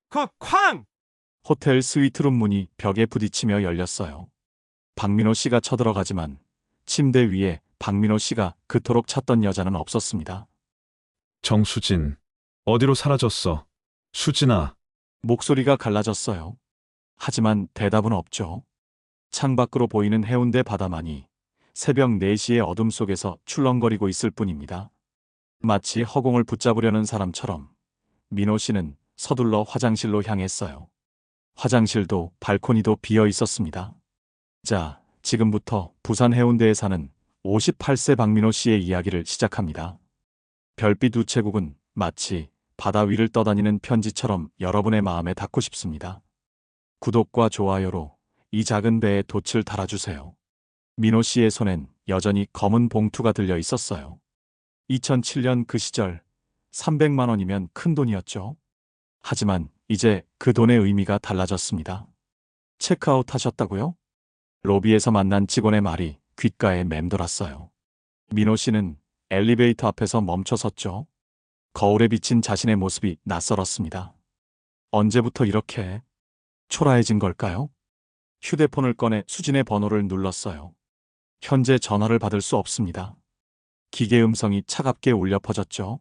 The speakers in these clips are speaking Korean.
쾅! 호텔 스위트룸 문이 벽에 부딪히며 열렸어요. 박민호 씨가 쳐들어가지만 침대 위에 박민호 씨가 그토록 찾던 여자는 없었습니다. 정수진, 어디로 사라졌어? 수진아, 목소리가 갈라졌어요. 하지만 대답은 없죠. 창밖으로 보이는 해운대 바다만이 새벽 4시의 어둠 속에서 출렁거리고 있을 뿐입니다. 마치 허공을 붙잡으려는 사람처럼 민호 씨는 서둘러 화장실로 향했어요. 화장실도 발코니도 비어 있었습니다. 자, 지금부터 부산 해운대에 사는 58세 박민호 씨의 이야기를 시작합니다. 별빛 우체국은 마치 바다 위를 떠다니는 편지처럼 여러분의 마음에 닿고 싶습니다. 구독과 좋아요로 이 작은 배에 돛을 달아주세요. 민호 씨의 손엔 여전히 검은 봉투가 들려 있었어요. 2007년 그 시절 300만 원이면 큰 돈이었죠. 하지만 이제 그 돈의 의미가 달라졌습니다. 체크아웃 하셨다고요? 로비에서 만난 직원의 말이 귓가에 맴돌았어요. 민호 씨는 엘리베이터 앞에서 멈춰 섰죠. 거울에 비친 자신의 모습이 낯설었습니다. 언제부터 이렇게 초라해진 걸까요? 휴대폰을 꺼내 수진의 번호를 눌렀어요. 현재 전화를 받을 수 없습니다. 기계 음성이 차갑게 울려 퍼졌죠.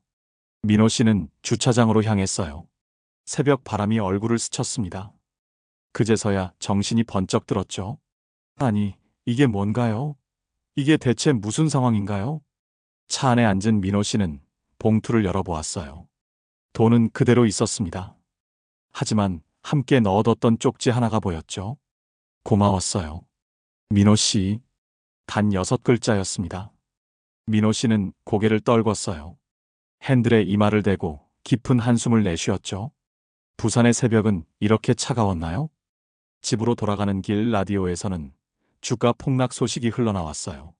민호 씨는 주차장으로 향했어요. 새벽 바람이 얼굴을 스쳤습니다. 그제서야 정신이 번쩍 들었죠. 아니, 이게 뭔가요? 이게 대체 무슨 상황인가요? 차 안에 앉은 민호 씨는 봉투를 열어보았어요. 돈은 그대로 있었습니다. 하지만 함께 넣어뒀던 쪽지 하나가 보였죠. 고마웠어요. 민호 씨. 단 6글자였습니다. 민호 씨는 고개를 떨궜어요. 핸들에 이마를 대고 깊은 한숨을 내쉬었죠. 부산의 새벽은 이렇게 차가웠나요? 집으로 돌아가는 길 라디오에서는 주가 폭락 소식이 흘러나왔어요.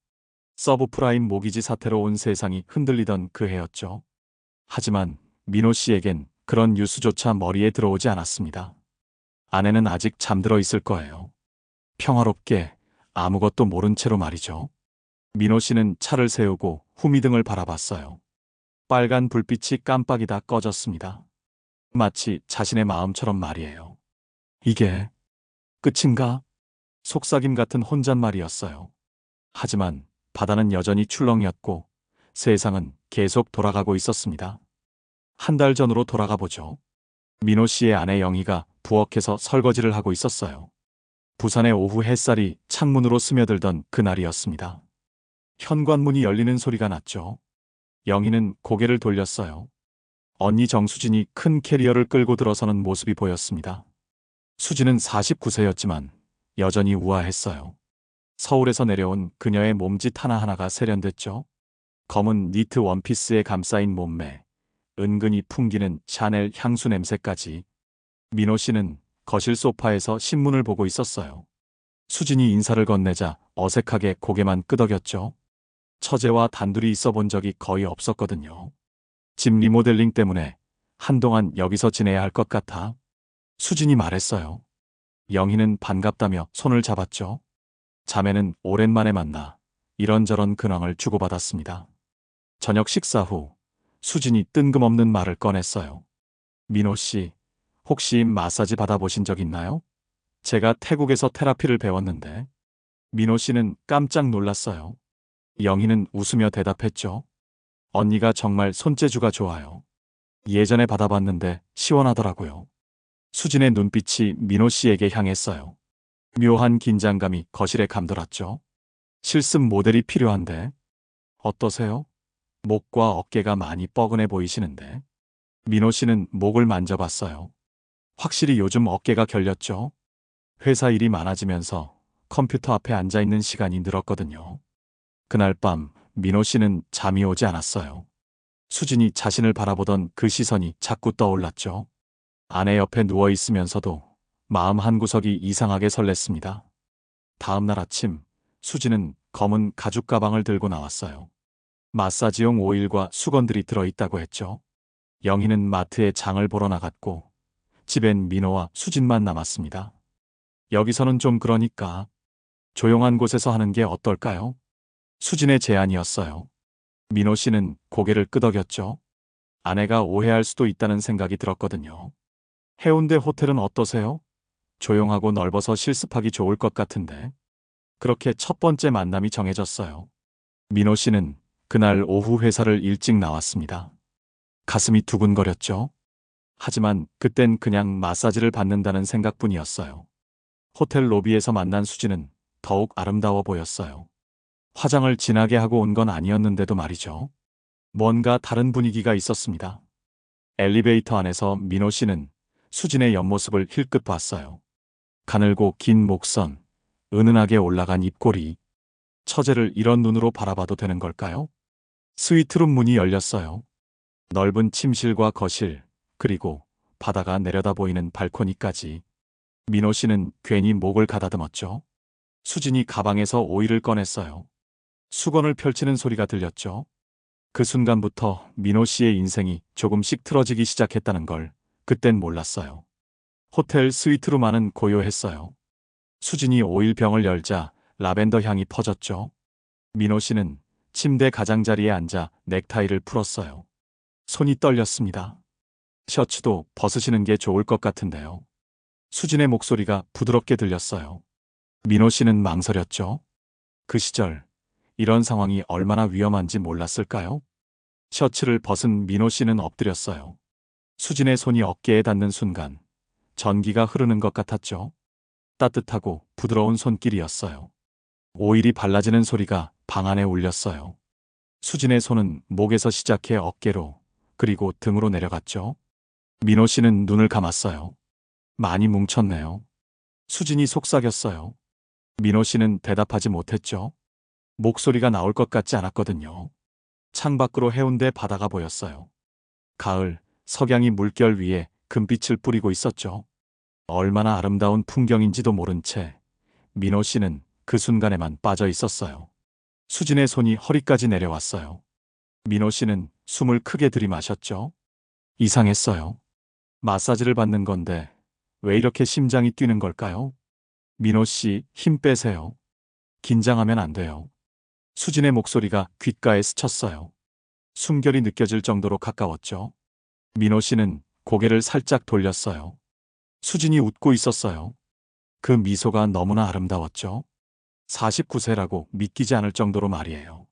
서브프라임 모기지 사태로 온 세상이 흔들리던 그 해였죠. 하지만 민호 씨에겐 그런 뉴스조차 머리에 들어오지 않았습니다. 아내는 아직 잠들어 있을 거예요. 평화롭게 아무것도 모른 채로 말이죠. 민호 씨는 차를 세우고 후미등을 바라봤어요. 빨간 불빛이 깜빡이다 꺼졌습니다. 마치 자신의 마음처럼 말이에요. 이게 끝인가? 속삭임 같은 혼잣말이었어요. 하지만 바다는 여전히 출렁였고 세상은 계속 돌아가고 있었습니다. 한 달 전으로 돌아가 보죠. 민호 씨의 아내 영희가 부엌에서 설거지를 하고 있었어요. 부산의 오후 햇살이 창문으로 스며들던 그날이었습니다. 현관문이 열리는 소리가 났죠. 영희는 고개를 돌렸어요. 언니 정수진이 큰 캐리어를 끌고 들어서는 모습이 보였습니다. 수진은 49세였지만 여전히 우아했어요. 서울에서 내려온 그녀의 몸짓 하나하나가 세련됐죠. 검은 니트 원피스에 감싸인 몸매, 은근히 풍기는 샤넬 향수 냄새까지. 민호 씨는 거실 소파에서 신문을 보고 있었어요. 수진이 인사를 건네자 어색하게 고개만 끄덕였죠. 처제와 단둘이 있어 본 적이 거의 없었거든요. 집 리모델링 때문에 한동안 여기서 지내야 할 것 같아. 수진이 말했어요. 영희는 반갑다며 손을 잡았죠. 자매는 오랜만에 만나 이런저런 근황을 주고받았습니다. 저녁 식사 후 수진이 뜬금없는 말을 꺼냈어요. 민호 씨, 혹시 마사지 받아보신 적 있나요? 제가 태국에서 테라피를 배웠는데. 민호 씨는 깜짝 놀랐어요. 영희는 웃으며 대답했죠. 언니가 정말 손재주가 좋아요. 예전에 받아봤는데 시원하더라고요. 수진의 눈빛이 민호 씨에게 향했어요. 묘한 긴장감이 거실에 감돌았죠. 실습 모델이 필요한데. 어떠세요? 목과 어깨가 많이 뻐근해 보이시는데. 민호 씨는 목을 만져봤어요. 확실히 요즘 어깨가 결렸죠. 회사 일이 많아지면서 컴퓨터 앞에 앉아있는 시간이 늘었거든요. 그날 밤 민호 씨는 잠이 오지 않았어요. 수진이 자신을 바라보던 그 시선이 자꾸 떠올랐죠. 아내 옆에 누워있으면서도 마음 한구석이 이상하게 설렜습니다. 다음 날 아침 수진은 검은 가죽 가방을 들고 나왔어요. 마사지용 오일과 수건들이 들어있다고 했죠. 영희는 마트에 장을 보러 나갔고 집엔 민호와 수진만 남았습니다. 여기서는 좀 그러니까 조용한 곳에서 하는 게 어떨까요? 수진의 제안이었어요. 민호 씨는 고개를 끄덕였죠. 아내가 오해할 수도 있다는 생각이 들었거든요. 해운대 호텔은 어떠세요? 조용하고 넓어서 실습하기 좋을 것 같은데. 그렇게 첫 번째 만남이 정해졌어요. 민호 씨는 그날 오후 회사를 일찍 나왔습니다. 가슴이 두근거렸죠. 하지만 그땐 그냥 마사지를 받는다는 생각뿐이었어요. 호텔 로비에서 만난 수지는 더욱 아름다워 보였어요. 화장을 진하게 하고 온 건 아니었는데도 말이죠. 뭔가 다른 분위기가 있었습니다. 엘리베이터 안에서 민호 씨는 수진의 옆모습을 힐끗 봤어요. 가늘고 긴 목선, 은은하게 올라간 입꼬리. 처제를 이런 눈으로 바라봐도 되는 걸까요? 스위트룸 문이 열렸어요. 넓은 침실과 거실, 그리고 바다가 내려다 보이는 발코니까지. 민호 씨는 괜히 목을 가다듬었죠. 수진이 가방에서 오일을 꺼냈어요. 수건을 펼치는 소리가 들렸죠. 그 순간부터 민호 씨의 인생이 조금씩 틀어지기 시작했다는 걸 그땐 몰랐어요. 호텔 스위트룸 안은 고요했어요. 수진이 오일병을 열자 라벤더 향이 퍼졌죠. 민호 씨는 침대 가장자리에 앉아 넥타이를 풀었어요. 손이 떨렸습니다. 셔츠도 벗으시는 게 좋을 것 같은데요. 수진의 목소리가 부드럽게 들렸어요. 민호 씨는 망설였죠. 그 시절 이런 상황이 얼마나 위험한지 몰랐을까요? 셔츠를 벗은 민호 씨는 엎드렸어요. 수진의 손이 어깨에 닿는 순간 전기가 흐르는 것 같았죠. 따뜻하고 부드러운 손길이었어요. 오일이 발라지는 소리가 방 안에 울렸어요. 수진의 손은 목에서 시작해 어깨로 그리고 등으로 내려갔죠. 민호 씨는 눈을 감았어요. 많이 뭉쳤네요. 수진이 속삭였어요. 민호 씨는 대답하지 못했죠. 목소리가 나올 것 같지 않았거든요. 창밖으로 해운대 바다가 보였어요. 가을, 석양이 물결 위에 금빛을 뿌리고 있었죠. 얼마나 아름다운 풍경인지도 모른 채 민호 씨는 그 순간에만 빠져 있었어요. 수진의 손이 허리까지 내려왔어요. 민호 씨는 숨을 크게 들이마셨죠. 이상했어요. 마사지를 받는 건데 왜 이렇게 심장이 뛰는 걸까요? 민호 씨, 힘 빼세요. 긴장하면 안 돼요. 수진의 목소리가 귓가에 스쳤어요. 숨결이 느껴질 정도로 가까웠죠. 민호 씨는 고개를 살짝 돌렸어요. 수진이 웃고 있었어요. 그 미소가 너무나 아름다웠죠. 49세라고 믿기지 않을 정도로 말이에요.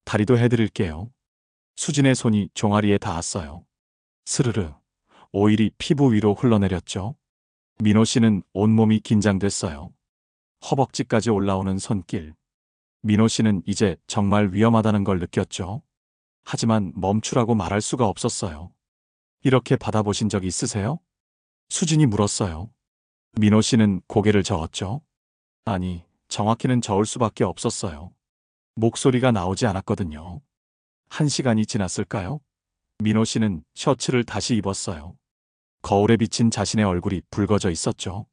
다리도 해드릴게요. 수진의 손이 종아리에 닿았어요. 스르르, 오일이 피부 위로 흘러내렸죠. 민호 씨는 온몸이 긴장됐어요. 허벅지까지 올라오는 손길. 민호 씨는 이제 정말 위험하다는 걸 느꼈죠. 하지만 멈추라고 말할 수가 없었어요. 이렇게 받아보신 적 있으세요? 수진이 물었어요. 민호 씨는 고개를 저었죠. 아니, 정확히는 저을 수밖에 없었어요. 목소리가 나오지 않았거든요. 1시간이 지났을까요? 민호 씨는 셔츠를 다시 입었어요. 거울에 비친 자신의 얼굴이 붉어져 있었죠.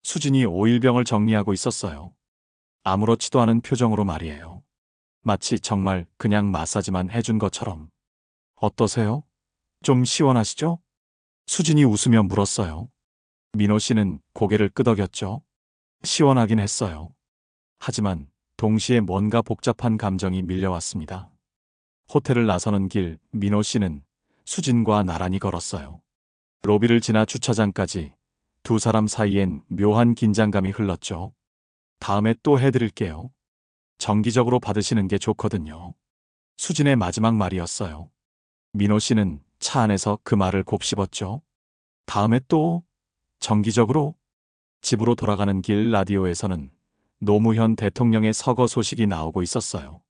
수진이 오일병을 정리하고 있었어요. 아무렇지도 않은 표정으로 말이에요. 마치 정말 그냥 마사지만 해준 것처럼. 어떠세요? 좀 시원하시죠? 수진이 웃으며 물었어요. 민호 씨는 고개를 끄덕였죠. 시원하긴 했어요. 하지만 동시에 뭔가 복잡한 감정이 밀려왔습니다. 호텔을 나서는 길, 민호 씨는 수진과 나란히 걸었어요. 로비를 지나 주차장까지 두 사람 사이엔 묘한 긴장감이 흘렀죠. 다음에 또 해드릴게요. 정기적으로 받으시는 게 좋거든요. 수진의 마지막 말이었어요. 민호 씨는 차 안에서 그 말을 곱씹었죠. 다음에 또 정기적으로. 집으로 돌아가는 길 라디오에서는 노무현 대통령의 서거 소식이 나오고 있었어요.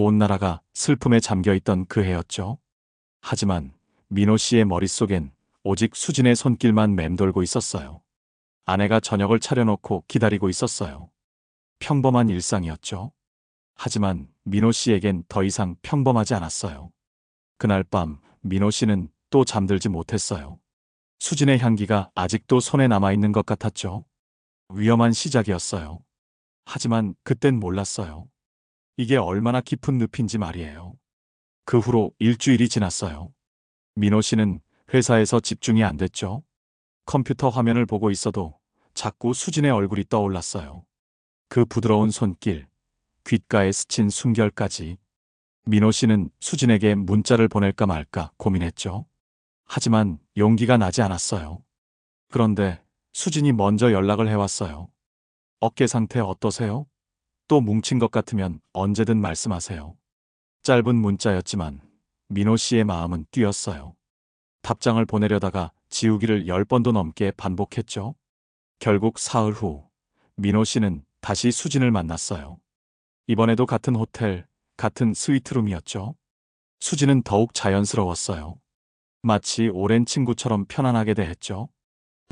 온 나라가 슬픔에 잠겨있던 그 해였죠. 하지만 민호 씨의 머릿속엔 오직 수진의 손길만 맴돌고 있었어요. 아내가 저녁을 차려놓고 기다리고 있었어요. 평범한 일상이었죠. 하지만 민호 씨에겐 더 이상 평범하지 않았어요. 그날 밤 민호 씨는 또 잠들지 못했어요. 수진의 향기가 아직도 손에 남아있는 것 같았죠. 위험한 시작이었어요. 하지만 그땐 몰랐어요. 이게 얼마나 깊은 늪인지 말이에요. 그 후로 일주일이 지났어요. 민호 씨는 회사에서 집중이 안 됐죠. 컴퓨터 화면을 보고 있어도 자꾸 수진의 얼굴이 떠올랐어요. 그 부드러운 손길, 귓가에 스친 숨결까지. 민호 씨는 수진에게 문자를 보낼까 말까 고민했죠. 하지만 용기가 나지 않았어요. 그런데 수진이 먼저 연락을 해왔어요. 어깨 상태 어떠세요? 또 뭉친 것 같으면 언제든 말씀하세요. 짧은 문자였지만 민호 씨의 마음은 뛰었어요. 답장을 보내려다가 지우기를 10번도 넘게 반복했죠. 결국 사흘 후 민호 씨는 다시 수진을 만났어요. 이번에도 같은 호텔, 같은 스위트룸이었죠. 수진은 더욱 자연스러웠어요. 마치 오랜 친구처럼 편안하게 대했죠.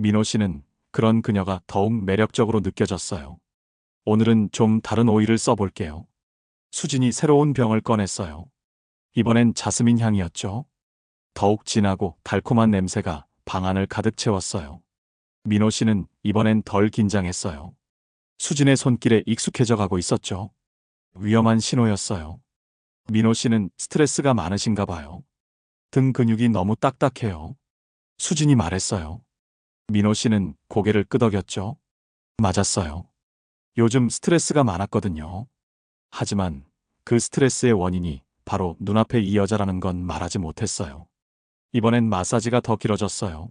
민호 씨는 그런 그녀가 더욱 매력적으로 느껴졌어요. 오늘은 좀 다른 오일을 써볼게요. 수진이 새로운 병을 꺼냈어요. 이번엔 자스민 향이었죠. 더욱 진하고 달콤한 냄새가 방 안을 가득 채웠어요. 민호 씨는 이번엔 덜 긴장했어요. 수진의 손길에 익숙해져 가고 있었죠. 위험한 신호였어요. 민호 씨는 스트레스가 많으신가 봐요. 등 근육이 너무 딱딱해요. 수진이 말했어요. 민호 씨는 고개를 끄덕였죠. 맞았어요. 요즘 스트레스가 많았거든요. 하지만 그 스트레스의 원인이 바로 눈앞에 이 여자라는 건 말하지 못했어요. 이번엔 마사지가 더 길어졌어요.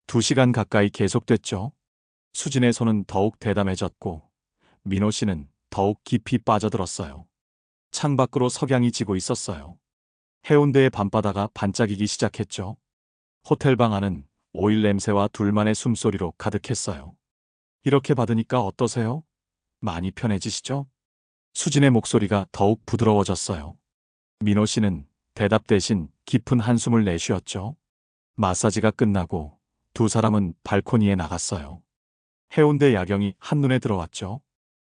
2시간 가까이 계속됐죠. 수진의 손은 더욱 대담해졌고 민호 씨는 더욱 깊이 빠져들었어요. 창밖으로 석양이 지고 있었어요. 해운대의 밤바다가 반짝이기 시작했죠. 호텔 방 안은 오일 냄새와 둘만의 숨소리로 가득했어요. 이렇게 받으니까 어떠세요? 많이 편해지시죠? 수진의 목소리가 더욱 부드러워졌어요. 민호 씨는 대답 대신 깊은 한숨을 내쉬었죠. 마사지가 끝나고 두 사람은 발코니에 나갔어요. 해운대 야경이 한눈에 들어왔죠.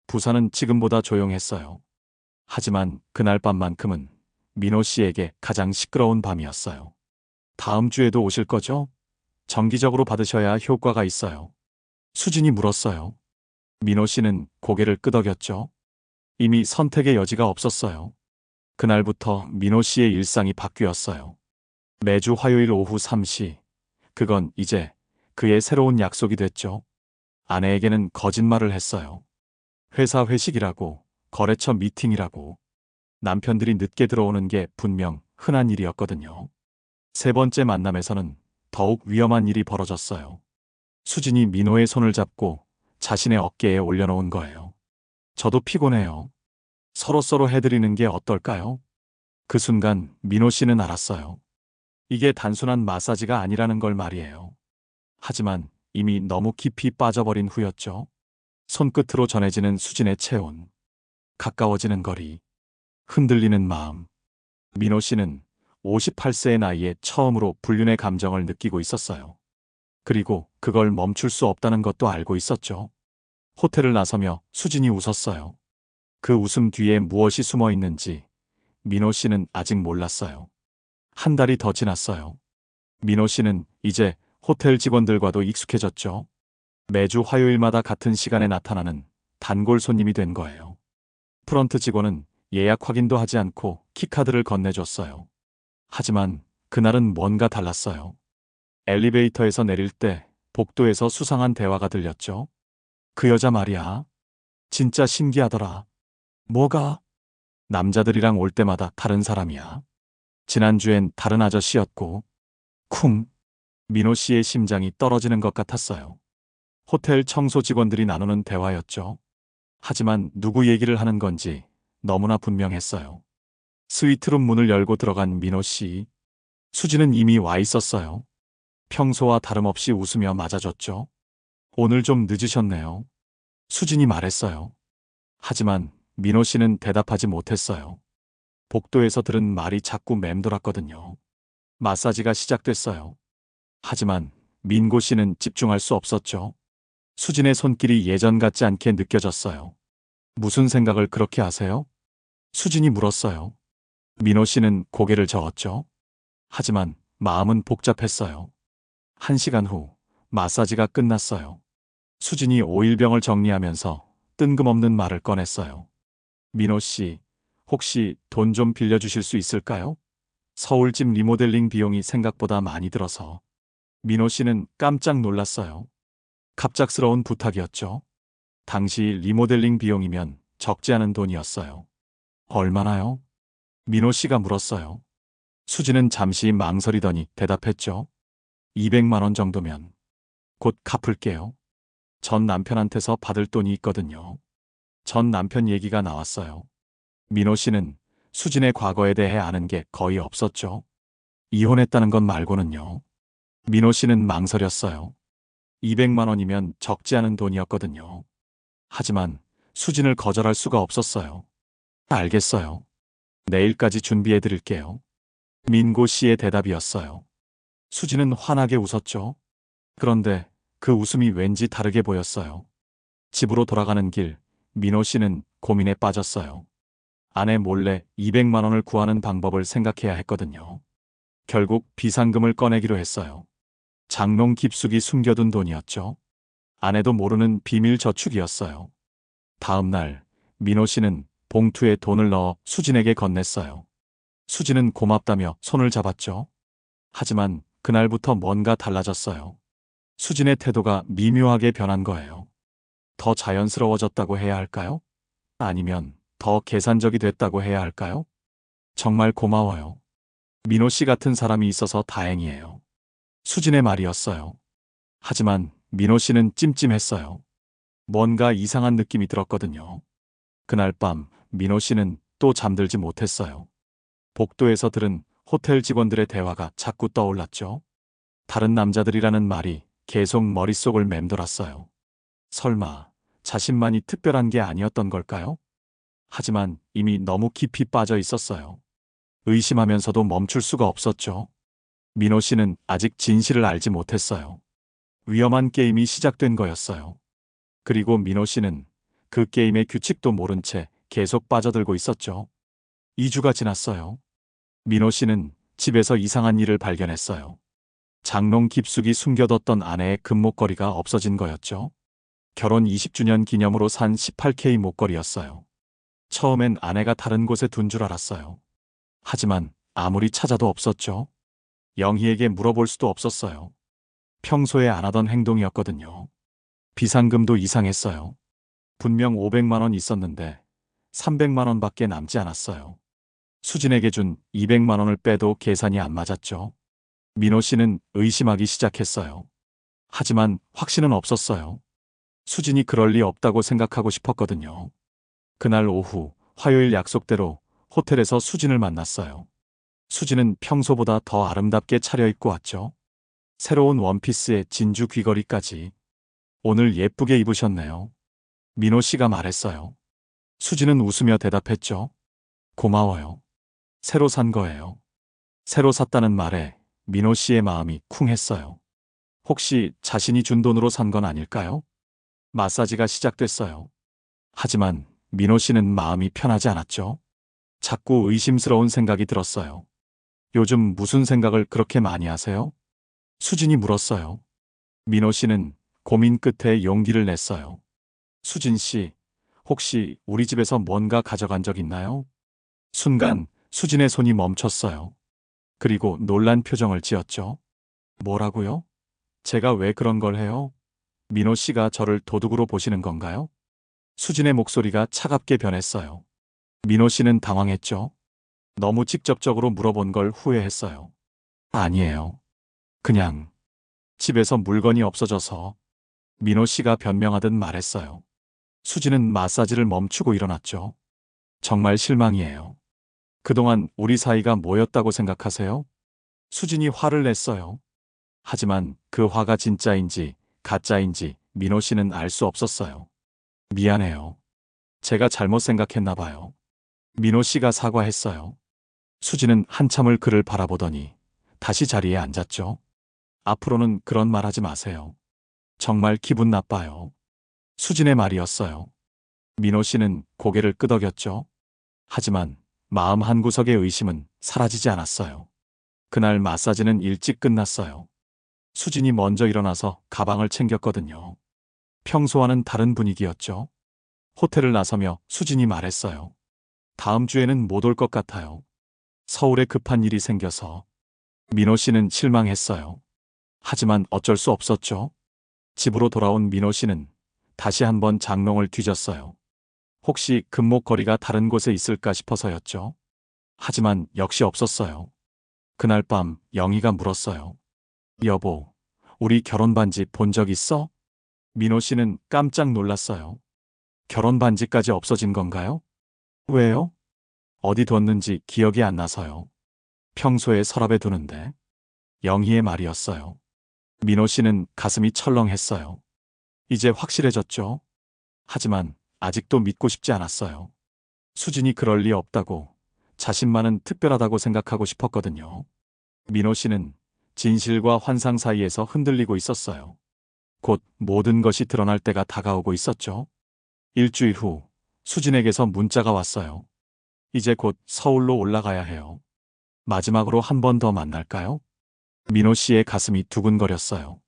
부산은 지금보다 조용했어요. 하지만 그날 밤만큼은 민호 씨에게 가장 시끄러운 밤이었어요. 다음 주에도 오실 거죠? 정기적으로 받으셔야 효과가 있어요. 수진이 물었어요. 민호 씨는 고개를 끄덕였죠. 이미 선택의 여지가 없었어요. 그날부터 민호 씨의 일상이 바뀌었어요. 매주 화요일 오후 3시. 그건 이제 그의 새로운 약속이 됐죠. 아내에게는 거짓말을 했어요. 회사 회식이라고, 거래처 미팅이라고. 남편들이 늦게 들어오는 게 분명 흔한 일이었거든요. 세 번째 만남에서는 더욱 위험한 일이 벌어졌어요. 수진이 민호의 손을 잡고 자신의 어깨에 올려놓은 거예요. 저도 피곤해요. 서로서로 해드리는 게 어떨까요? 그 순간 민호 씨는 알았어요. 이게 단순한 마사지가 아니라는 걸 말이에요. 하지만 이미 너무 깊이 빠져버린 후였죠. 손끝으로 전해지는 수진의 체온, 가까워지는 거리, 흔들리는 마음. 민호 씨는 58세의 나이에 처음으로 불륜의 감정을 느끼고 있었어요. 그리고 그걸 멈출 수 없다는 것도 알고 있었죠. 호텔을 나서며 수진이 웃었어요. 그 웃음 뒤에 무엇이 숨어 있는지 민호 씨는 아직 몰랐어요. 한 달이 더 지났어요. 민호 씨는 이제 호텔 직원들과도 익숙해졌죠. 매주 화요일마다 같은 시간에 나타나는 단골 손님이 된 거예요. 프런트 직원은 예약 확인도 하지 않고 키카드를 건네줬어요. 하지만 그날은 뭔가 달랐어요. 엘리베이터에서 내릴 때 복도에서 수상한 대화가 들렸죠. 그 여자 말이야. 진짜 신기하더라. 뭐가? 남자들이랑 올 때마다 다른 사람이야. 지난주엔 다른 아저씨였고. 쿵. 민호 씨의 심장이 떨어지는 것 같았어요. 호텔 청소 직원들이 나누는 대화였죠. 하지만 누구 얘기를 하는 건지 너무나 분명했어요. 스위트룸 문을 열고 들어간 민호 씨. 수지는 이미 와 있었어요. 평소와 다름없이 웃으며 맞아줬죠. 오늘 좀 늦으셨네요. 수진이 말했어요. 하지만 민호 씨는 대답하지 못했어요. 복도에서 들은 말이 자꾸 맴돌았거든요. 마사지가 시작됐어요. 하지만 민고 씨는 집중할 수 없었죠. 수진의 손길이 예전 같지 않게 느껴졌어요. 무슨 생각을 그렇게 하세요? 수진이 물었어요. 민호 씨는 고개를 저었죠. 하지만 마음은 복잡했어요. 1시간 후 마사지가 끝났어요. 수진이 오일병을 정리하면서 뜬금없는 말을 꺼냈어요. 민호 씨, 혹시 돈 좀 빌려주실 수 있을까요? 서울집 리모델링 비용이 생각보다 많이 들어서. 민호 씨는 깜짝 놀랐어요. 갑작스러운 부탁이었죠. 당시 리모델링 비용이면 적지 않은 돈이었어요. 얼마나요? 민호 씨가 물었어요. 수지는 잠시 망설이더니 대답했죠. 200만 원 정도면. 곧 갚을게요. 전 남편한테서 받을 돈이 있거든요. 전 남편 얘기가 나왔어요. 민호 씨는 수진의 과거에 대해 아는 게 거의 없었죠. 이혼했다는 것 말고는요. 민호 씨는 망설였어요. 200만 원이면 적지 않은 돈이었거든요. 하지만 수진을 거절할 수가 없었어요. 알겠어요. 내일까지 준비해 드릴게요. 민고 씨의 대답이었어요. 수진은 환하게 웃었죠. 그런데 그 웃음이 왠지 다르게 보였어요. 집으로 돌아가는 길, 민호 씨는 고민에 빠졌어요. 아내 몰래 200만 원을 구하는 방법을 생각해야 했거든요. 결국 비상금을 꺼내기로 했어요. 장롱 깊숙이 숨겨둔 돈이었죠. 아내도 모르는 비밀 저축이었어요. 다음 날, 민호 씨는 봉투에 돈을 넣어 수진에게 건넸어요. 수진은 고맙다며 손을 잡았죠. 하지만 그날부터 뭔가 달라졌어요. 수진의 태도가 미묘하게 변한 거예요. 더 자연스러워졌다고 해야 할까요? 아니면 더 계산적이 됐다고 해야 할까요? 정말 고마워요. 민호 씨 같은 사람이 있어서 다행이에요. 수진의 말이었어요. 하지만 민호 씨는 찜찜했어요. 뭔가 이상한 느낌이 들었거든요. 그날 밤 민호 씨는 또 잠들지 못했어요. 복도에서 들은 호텔 직원들의 대화가 자꾸 떠올랐죠. 다른 남자들이라는 말이 계속 머릿속을 맴돌았어요. 설마 자신만이 특별한 게 아니었던 걸까요? 하지만 이미 너무 깊이 빠져 있었어요. 의심하면서도 멈출 수가 없었죠. 민호 씨는 아직 진실을 알지 못했어요. 위험한 게임이 시작된 거였어요. 그리고 민호 씨는 그 게임의 규칙도 모른 채 계속 빠져들고 있었죠. 2주가 지났어요. 민호 씨는 집에서 이상한 일을 발견했어요. 장롱 깊숙이 숨겨뒀던 아내의 금목걸이가 없어진 거였죠. 결혼 20주년 기념으로 산 18K 목걸이였어요. 처음엔 아내가 다른 곳에 둔 줄 알았어요. 하지만 아무리 찾아도 없었죠. 영희에게 물어볼 수도 없었어요. 평소에 안 하던 행동이었거든요. 비상금도 이상했어요. 분명 500만 원 있었는데 300만 원밖에 남지 않았어요. 수진에게 준 200만 원을 빼도 계산이 안 맞았죠. 민호 씨는 의심하기 시작했어요. 하지만 확신은 없었어요. 수진이 그럴 리 없다고 생각하고 싶었거든요. 그날 오후 화요일 약속대로 호텔에서 수진을 만났어요. 수진은 평소보다 더 아름답게 차려입고 왔죠. 새로운 원피스에 진주 귀걸이까지. 오늘 예쁘게 입으셨네요. 민호 씨가 말했어요. 수진은 웃으며 대답했죠. 고마워요. 새로 산 거예요. 새로 샀다는 말에 민호 씨의 마음이 쿵했어요. 혹시 자신이 준 돈으로 산 건 아닐까요? 마사지가 시작됐어요. 하지만 민호 씨는 마음이 편하지 않았죠. 자꾸 의심스러운 생각이 들었어요. 요즘 무슨 생각을 그렇게 많이 하세요? 수진이 물었어요. 민호 씨는 고민 끝에 용기를 냈어요. 수진 씨, 혹시 우리 집에서 뭔가 가져간 적 있나요? 순간 수진의 손이 멈췄어요. 그리고 놀란 표정을 지었죠. 뭐라고요? 제가 왜 그런 걸 해요? 민호 씨가 저를 도둑으로 보시는 건가요? 수진의 목소리가 차갑게 변했어요. 민호 씨는 당황했죠. 너무 직접적으로 물어본 걸 후회했어요. 아니에요. 그냥 집에서 물건이 없어져서 민호 씨가 변명하듯 말했어요. 수진은 마사지를 멈추고 일어났죠. 정말 실망이에요. 그동안 우리 사이가 뭐였다고 생각하세요? 수진이 화를 냈어요. 하지만 그 화가 진짜인지 가짜인지 민호 씨는 알 수 없었어요. 미안해요. 제가 잘못 생각했나 봐요. 민호 씨가 사과했어요. 수진은 한참을 그를 바라보더니 다시 자리에 앉았죠. 앞으로는 그런 말 하지 마세요. 정말 기분 나빠요. 수진의 말이었어요. 민호 씨는 고개를 끄덕였죠. 하지만 마음 한구석의 의심은 사라지지 않았어요. 그날 마사지는 일찍 끝났어요. 수진이 먼저 일어나서 가방을 챙겼거든요. 평소와는 다른 분위기였죠. 호텔을 나서며 수진이 말했어요. 다음 주에는 못 올 것 같아요. 서울에 급한 일이 생겨서. 민호 씨는 실망했어요. 하지만 어쩔 수 없었죠. 집으로 돌아온 민호 씨는 다시 한번 장롱을 뒤졌어요. 혹시 금목걸이가 다른 곳에 있을까 싶어서였죠. 하지만 역시 없었어요. 그날 밤 영희가 물었어요. 여보, 우리 결혼 반지 본 적 있어? 민호 씨는 깜짝 놀랐어요. 결혼 반지까지 없어진 건가요? 왜요? 어디 뒀는지 기억이 안 나서요. 평소에 서랍에 두는데. 영희의 말이었어요. 민호 씨는 가슴이 철렁했어요. 이제 확실해졌죠? 하지만 아직도 믿고 싶지 않았어요. 수진이 그럴 리 없다고, 자신만은 특별하다고 생각하고 싶었거든요. 민호 씨는 진실과 환상 사이에서 흔들리고 있었어요. 곧 모든 것이 드러날 때가 다가오고 있었죠. 일주일 후 수진에게서 문자가 왔어요. 이제 곧 서울로 올라가야 해요. 마지막으로 한 번 더 만날까요? 민호 씨의 가슴이 두근거렸어요.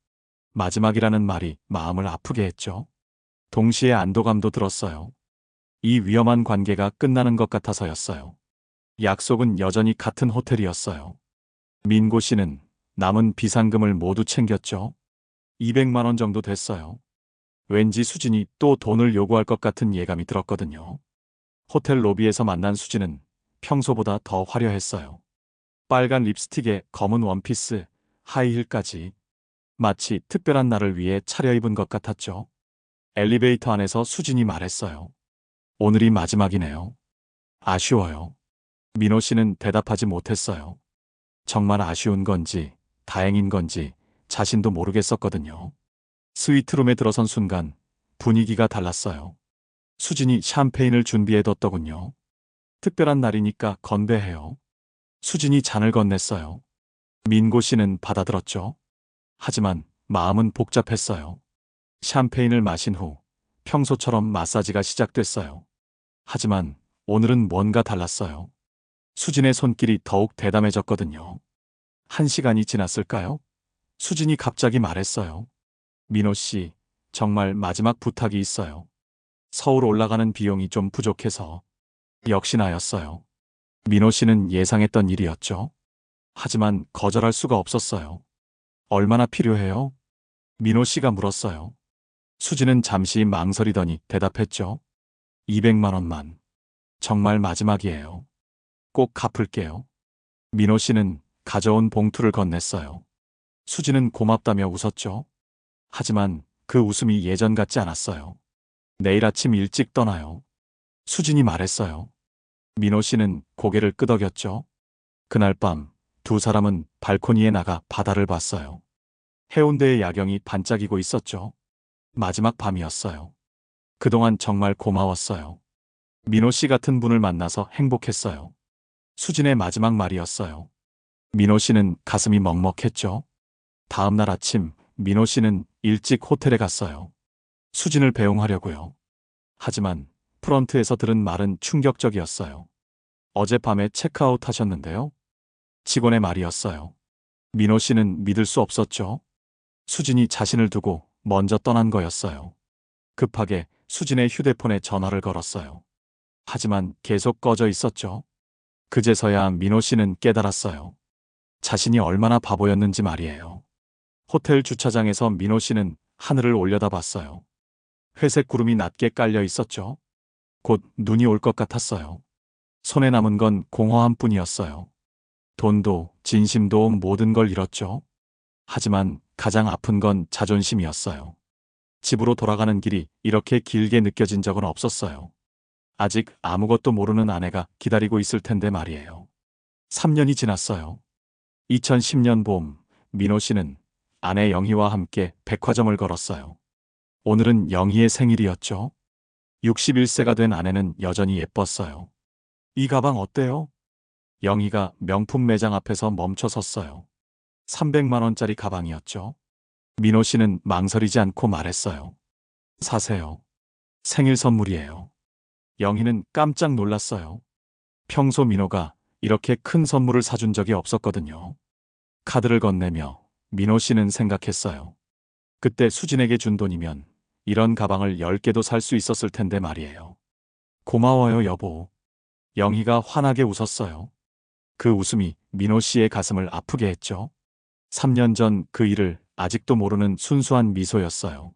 마지막이라는 말이 마음을 아프게 했죠. 동시에 안도감도 들었어요. 이 위험한 관계가 끝나는 것 같아서였어요. 약속은 여전히 같은 호텔이었어요. 민고 씨는 남은 비상금을 모두 챙겼죠. 200만 원 정도 됐어요. 왠지 수진이 또 돈을 요구할 것 같은 예감이 들었거든요. 호텔 로비에서 만난 수진은 평소보다 더 화려했어요. 빨간 립스틱에 검은 원피스, 하이힐까지 마치 특별한 날을 위해 차려입은 것 같았죠. 엘리베이터 안에서 수진이 말했어요. 오늘이 마지막이네요. 아쉬워요. 민호 씨는 대답하지 못했어요. 정말 아쉬운 건지 다행인 건지 자신도 모르겠었거든요. 스위트룸에 들어선 순간 분위기가 달랐어요. 수진이 샴페인을 준비해뒀더군요. 특별한 날이니까 건배해요. 수진이 잔을 건넸어요. 민고 씨는 받아들었죠. 하지만 마음은 복잡했어요. 샴페인을 마신 후 평소처럼 마사지가 시작됐어요. 하지만 오늘은 뭔가 달랐어요. 수진의 손길이 더욱 대담해졌거든요. 1시간이 지났을까요? 수진이 갑자기 말했어요. 민호 씨, 정말 마지막 부탁이 있어요. 서울 올라가는 비용이 좀 부족해서. 역시 나였어요. 민호 씨는 예상했던 일이었죠. 하지만 거절할 수가 없었어요. 얼마나 필요해요? 민호 씨가 물었어요. 수진은 잠시 망설이더니 대답했죠. 200만 원만. 정말 마지막이에요. 꼭 갚을게요. 민호 씨는 가져온 봉투를 건넸어요. 수진은 고맙다며 웃었죠. 하지만 그 웃음이 예전 같지 않았어요. 내일 아침 일찍 떠나요. 수진이 말했어요. 민호 씨는 고개를 끄덕였죠. 그날 밤 두 사람은 발코니에 나가 바다를 봤어요. 해운대의 야경이 반짝이고 있었죠. 마지막 밤이었어요. 그동안 정말 고마웠어요. 민호 씨 같은 분을 만나서 행복했어요. 수진의 마지막 말이었어요. 민호 씨는 가슴이 먹먹했죠. 다음 날 아침 민호 씨는 일찍 호텔에 갔어요. 수진을 배웅하려고요. 하지만 프런트에서 들은 말은 충격적이었어요. 어젯밤에 체크아웃 하셨는데요? 직원의 말이었어요. 민호 씨는 믿을 수 없었죠. 수진이 자신을 두고 먼저 떠난 거였어요. 급하게 수진의 휴대폰에 전화를 걸었어요. 하지만 계속 꺼져 있었죠. 그제서야 민호 씨는 깨달았어요. 자신이 얼마나 바보였는지 말이에요. 호텔 주차장에서 민호 씨는 하늘을 올려다봤어요. 회색 구름이 낮게 깔려 있었죠. 곧 눈이 올 것 같았어요. 손에 남은 건 공허함 뿐이었어요. 돈도 진심도 모든 걸 잃었죠. 하지만 가장 아픈 건 자존심이었어요. 집으로 돌아가는 길이 이렇게 길게 느껴진 적은 없었어요. 아직 아무것도 모르는 아내가 기다리고 있을 텐데 말이에요. 3년이 지났어요. 2010년 봄, 민호 씨는 아내 영희와 함께 백화점을 걸었어요. 오늘은 영희의 생일이었죠. 61세가 된 아내는 여전히 예뻤어요. 이 가방 어때요? 영희가 명품 매장 앞에서 멈춰 섰어요. 300만 원짜리 가방이었죠. 민호 씨는 망설이지 않고 말했어요. 사세요. 생일 선물이에요. 영희는 깜짝 놀랐어요. 평소 민호가 이렇게 큰 선물을 사준 적이 없었거든요. 카드를 건네며 민호 씨는 생각했어요. 그때 수진에게 준 돈이면 이런 가방을 10개도 살 수 있었을 텐데 말이에요. 고마워요, 여보. 영희가 환하게 웃었어요. 그 웃음이 민호 씨의 가슴을 아프게 했죠. 3년 전 그 일을 아직도 모르는 순수한 미소였어요.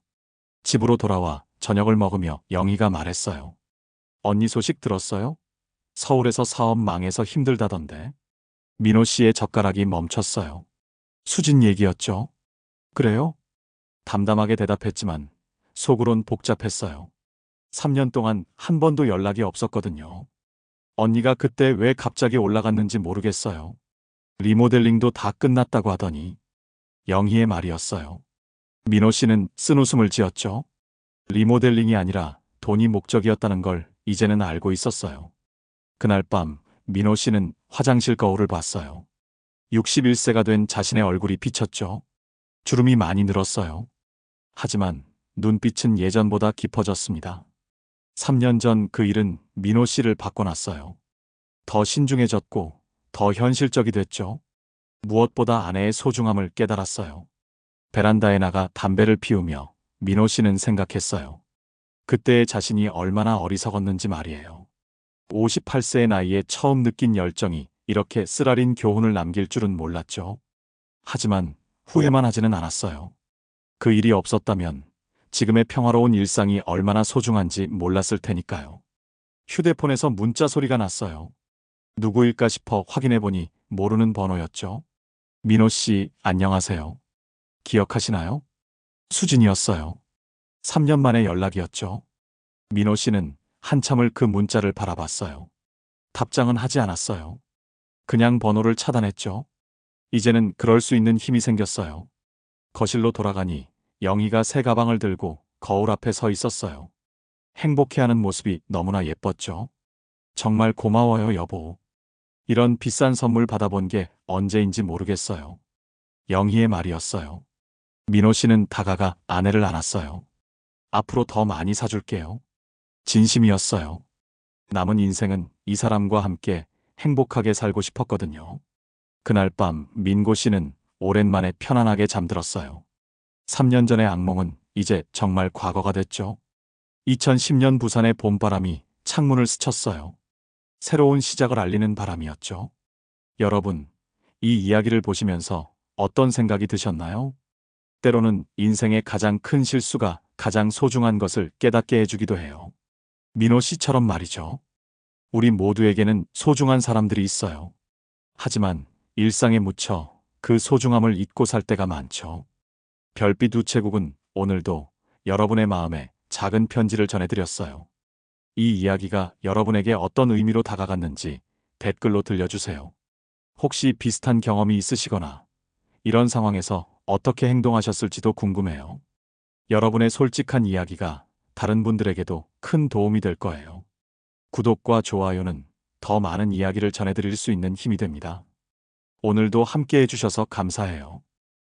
집으로 돌아와 저녁을 먹으며 영희가 말했어요. 언니 소식 들었어요? 서울에서 사업 망해서 힘들다던데. 민호 씨의 젓가락이 멈췄어요. 수진 얘기였죠. 그래요? 담담하게 대답했지만 속으론 복잡했어요. 3년 동안 한 번도 연락이 없었거든요. 언니가 그때 왜 갑자기 올라갔는지 모르겠어요. 리모델링도 다 끝났다고 하더니 영희의 말이었어요. 민호 씨는 쓴웃음을 지었죠. 리모델링이 아니라 돈이 목적이었다는 걸 이제는 알고 있었어요. 그날 밤 민호 씨는 화장실 거울을 봤어요. 61세가 된 자신의 얼굴이 비쳤죠. 주름이 많이 늘었어요. 하지만 눈빛은 예전보다 깊어졌습니다. 3년 전 그 일은 민호 씨를 바꿔놨어요. 더 신중해졌고 더 현실적이 됐죠. 무엇보다 아내의 소중함을 깨달았어요. 베란다에 나가 담배를 피우며 민호 씨는 생각했어요. 그때의 자신이 얼마나 어리석었는지 말이에요. 58세의 나이에 처음 느낀 열정이 이렇게 쓰라린 교훈을 남길 줄은 몰랐죠. 하지만 후회만 하지는 않았어요. 그 일이 없었다면 지금의 평화로운 일상이 얼마나 소중한지 몰랐을 테니까요. 휴대폰에서 문자 소리가 났어요. 누구일까 싶어 확인해보니 모르는 번호였죠. 민호 씨, 안녕하세요. 기억하시나요? 수진이었어요. 3년 만에 연락이었죠. 민호 씨는 한참을 그 문자를 바라봤어요. 답장은 하지 않았어요. 그냥 번호를 차단했죠. 이제는 그럴 수 있는 힘이 생겼어요. 거실로 돌아가니 영희가 새 가방을 들고 거울 앞에 서 있었어요. 행복해하는 모습이 너무나 예뻤죠. 정말 고마워요, 여보. 이런 비싼 선물 받아본 게 언제인지 모르겠어요. 영희의 말이었어요. 민호 씨는 다가가 아내를 안았어요. 앞으로 더 많이 사줄게요. 진심이었어요. 남은 인생은 이 사람과 함께 행복하게 살고 싶었거든요. 그날 밤 민고 씨는 오랜만에 편안하게 잠들었어요. 3년 전의 악몽은 이제 정말 과거가 됐죠. 2010년 부산의 봄바람이 창문을 스쳤어요. 새로운 시작을 알리는 바람이었죠. 여러분, 이 이야기를 보시면서 어떤 생각이 드셨나요? 때로는 인생의 가장 큰 실수가 가장 소중한 것을 깨닫게 해주기도 해요. 민호 씨처럼 말이죠. 우리 모두에게는 소중한 사람들이 있어요. 하지만 일상에 묻혀 그 소중함을 잊고 살 때가 많죠. 별빛 우체국은 오늘도 여러분의 마음에 작은 편지를 전해드렸어요. 이 이야기가 여러분에게 어떤 의미로 다가갔는지 댓글로 들려주세요. 혹시 비슷한 경험이 있으시거나 이런 상황에서 어떻게 행동하셨을지도 궁금해요. 여러분의 솔직한 이야기가 다른 분들에게도 큰 도움이 될 거예요. 구독과 좋아요는 더 많은 이야기를 전해드릴 수 있는 힘이 됩니다. 오늘도 함께 해주셔서 감사해요.